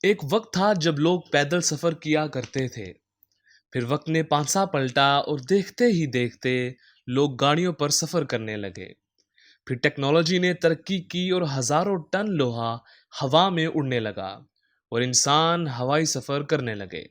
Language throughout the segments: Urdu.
ایک وقت تھا جب لوگ پیدل سفر کیا کرتے تھے۔ پھر وقت نے پانسا پلٹا اور دیکھتے ہی دیکھتے لوگ گاڑیوں پر سفر کرنے لگے۔ پھر ٹیکنالوجی نے ترقی کی اور ہزاروں ٹن لوہا ہوا میں اڑنے لگا اور انسان ہوائی سفر کرنے لگے۔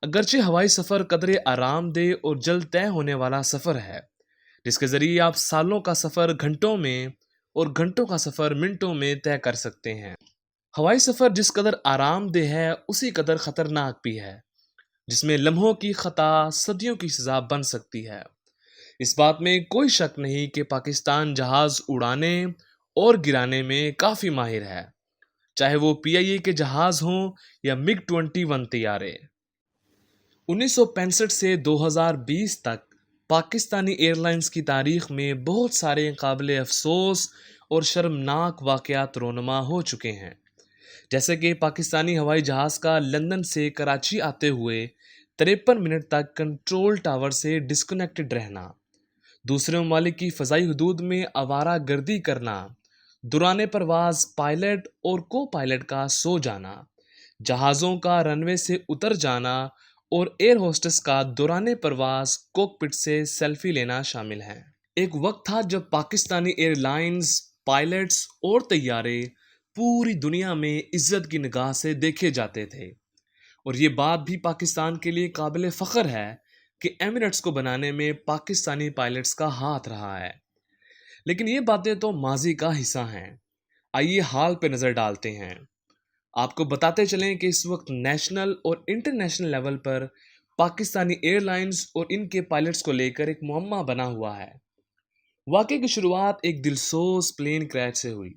اگرچہ ہوائی سفر قدرے آرام دہ اور جلد طے ہونے والا سفر ہے، جس کے ذریعے آپ سالوں کا سفر گھنٹوں میں اور گھنٹوں کا سفر منٹوں میں طے کر سکتے ہیں۔ ہوائی سفر جس قدر آرام دہ ہے اسی قدر خطرناک بھی ہے، جس میں لمحوں کی خطا صدیوں کی سزا بن سکتی ہے۔ اس بات میں کوئی شک نہیں کہ پاکستان جہاز اڑانے اور گرانے میں کافی ماہر ہے، چاہے وہ PIA کے جہاز ہوں یا MiG-21 طیارے۔ 1965 سے 2020 تک پاکستانی ایئر لائنز کی تاریخ میں بہت سارے قابل افسوس اور شرمناک واقعات رونما ہو چکے ہیں، جیسے کہ پاکستانی ہوائی جہاز کا لندن سے کراچی آتے ہوئے 53 منٹ تک کنٹرول ٹاور سے ڈسکنیکٹڈ رہنا، دوسرے ممالک کی فضائی حدود میں آوارہ گردی کرنا، دوران پرواز پائلٹ اور کو پائلٹ کا سو جانا، جہازوں کا رن وے سے اتر جانا اور ایئر ہوسٹس کا دوران پرواز کوکپٹ سے سیلفی لینا شامل ہے۔ ایک وقت تھا جب پاکستانی ایئر لائنز، پائلٹس اور طیارے پوری دنیا میں عزت کی نگاہ سے دیکھے جاتے تھے، اور یہ بات بھی پاکستان کے لیے قابل فخر ہے کہ ایمریٹس کو بنانے میں پاکستانی پائلٹس کا ہاتھ رہا ہے۔ لیکن یہ باتیں تو ماضی کا حصہ ہیں، آئیے حال پہ نظر ڈالتے ہیں۔ آپ کو بتاتے چلیں کہ اس وقت نیشنل اور انٹرنیشنل لیول پر پاکستانی ایئر لائنز اور ان کے پائلٹس کو لے کر ایک معمہ بنا ہوا ہے۔ واقعے کی شروعات ایک دلسوز پلین کریش سے ہوئی،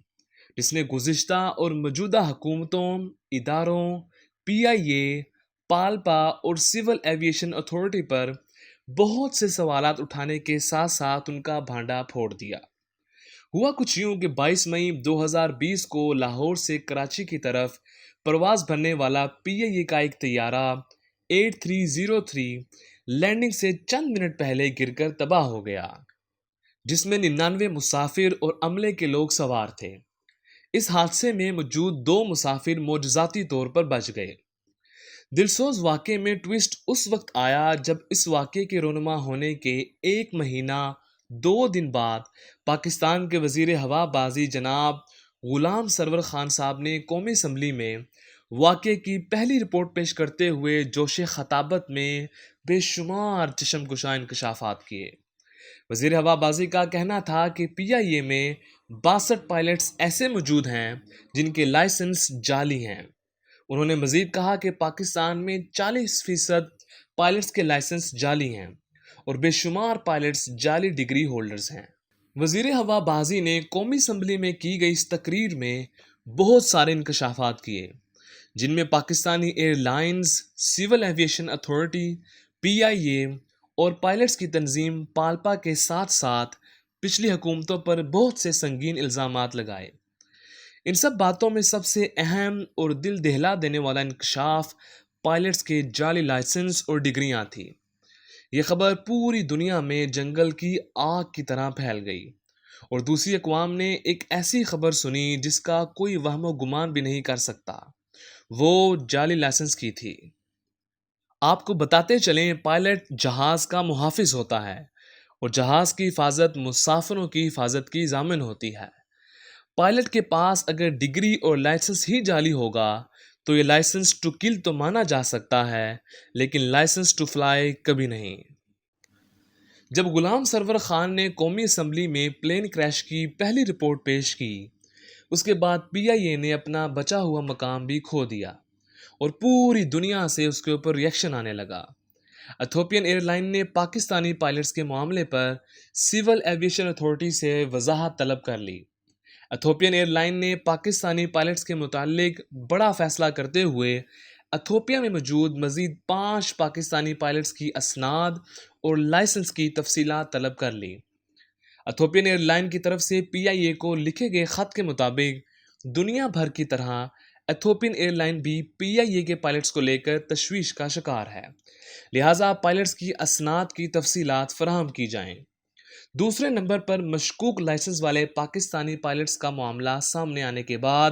جس نے گزشتہ اور موجودہ حکومتوں، اداروں، PIA، پالپا اور سول ایویشن اتھارٹی پر بہت سے سوالات اٹھانے کے ساتھ ساتھ ان کا بھانڈا پھوڑ دیا۔ ہوا کچھ یوں کہ 22 مئی 2020 کو لاہور سے کراچی کی طرف پرواز بھرنے والا PIA کا ایک طیارہ 8303 لینڈنگ سے چند منٹ پہلے گر کر تباہ ہو گیا، جس میں 99 مسافر اور عملے کے لوگ سوار تھے۔ اس حادثے میں موجود 2 مسافر معجزاتی طور پر بچ گئے۔ دلسوز واقعے میں ٹوسٹ اس وقت آیا جب اس واقعے کے رونما ہونے کے 1 مہینہ 2 دن بعد پاکستان کے وزیر ہوا بازی جناب غلام سرور خان صاحب نے قومی اسمبلی میں واقعے کی پہلی رپورٹ پیش کرتے ہوئے جوش خطابت میں بے شمار چشم کشا انکشافات کیے۔ وزیر ہوا بازی کا کہنا تھا کہ PIA میں 62 پائلٹس ایسے موجود ہیں جن کے لائسنس جعلی ہیں۔ انہوں نے مزید کہا کہ پاکستان میں 40% پائلٹس کے لائسنس جعلی ہیں اور بے شمار پائلٹس جعلی ڈگری ہولڈرز ہیں۔ وزیر ہوا بازی نے قومی اسمبلی میں کی گئی اس تقریر میں بہت سارے انکشافات کیے، جن میں Pakistani airlines, civil aviation authority, PIA اور پائلٹس کی تنظیم پالپا کے ساتھ ساتھ پچھلی حکومتوں پر بہت سے سنگین الزامات لگائے۔ ان سب باتوں میں سب سے اہم اور دل دہلا دینے والا انکشاف پائلٹس کے جعلی لائسنس اور ڈگریاں تھی۔ یہ خبر پوری دنیا میں جنگل کی آگ کی طرح پھیل گئی، اور دوسری اقوام نے ایک ایسی خبر سنی جس کا کوئی وہم و گمان بھی نہیں کر سکتا، وہ جعلی لائسنس کی تھی۔ آپ کو بتاتے چلیں، پائلٹ جہاز کا محافظ ہوتا ہے، اور جہاز کی حفاظت مسافروں کی حفاظت کی ضامن ہوتی ہے۔ پائلٹ کے پاس اگر ڈگری اور لائسنس ہی جعلی ہوگا تو یہ لائسنس ٹو کل تو مانا جا سکتا ہے، لیکن لائسنس ٹو فلائی کبھی نہیں۔ جب غلام سرور خان نے قومی اسمبلی میں پلین کریش کی پہلی رپورٹ پیش کی، اس کے بعد PIA نے اپنا بچا ہوا مقام بھی کھو دیا اور پوری دنیا سے اس کے اوپر ریئیکشن آنے لگا۔ ایتھوپین ایئر لائن نے پاکستانی پائلٹس کے معاملے پر سول ایویشن اتھارٹی سے وضاحت طلب کر لی۔ ایتھوپین ایئر لائن نے پاکستانی پائلٹس کے متعلق بڑا فیصلہ کرتے ہوئے ایتھوپیا میں موجود مزید 5 پاکستانی پائلٹس کی اسناد اور لائسنس کی تفصیلات طلب کر لی۔ ایتھوپین ایئر لائن کی طرف سے PIA کو لکھے گئے خط کے مطابق دنیا بھر کی طرح ایتھوپین ایئر لائن بھی PIA کے پائلٹس کو لے کر تشویش کا شکار ہے، لہٰذا پائلٹس کی اسناد کی تفصیلات فراہم کی جائیں۔ دوسرے نمبر پر مشکوک لائسنس والے پاکستانی پائلٹس کا معاملہ سامنے آنے کے بعد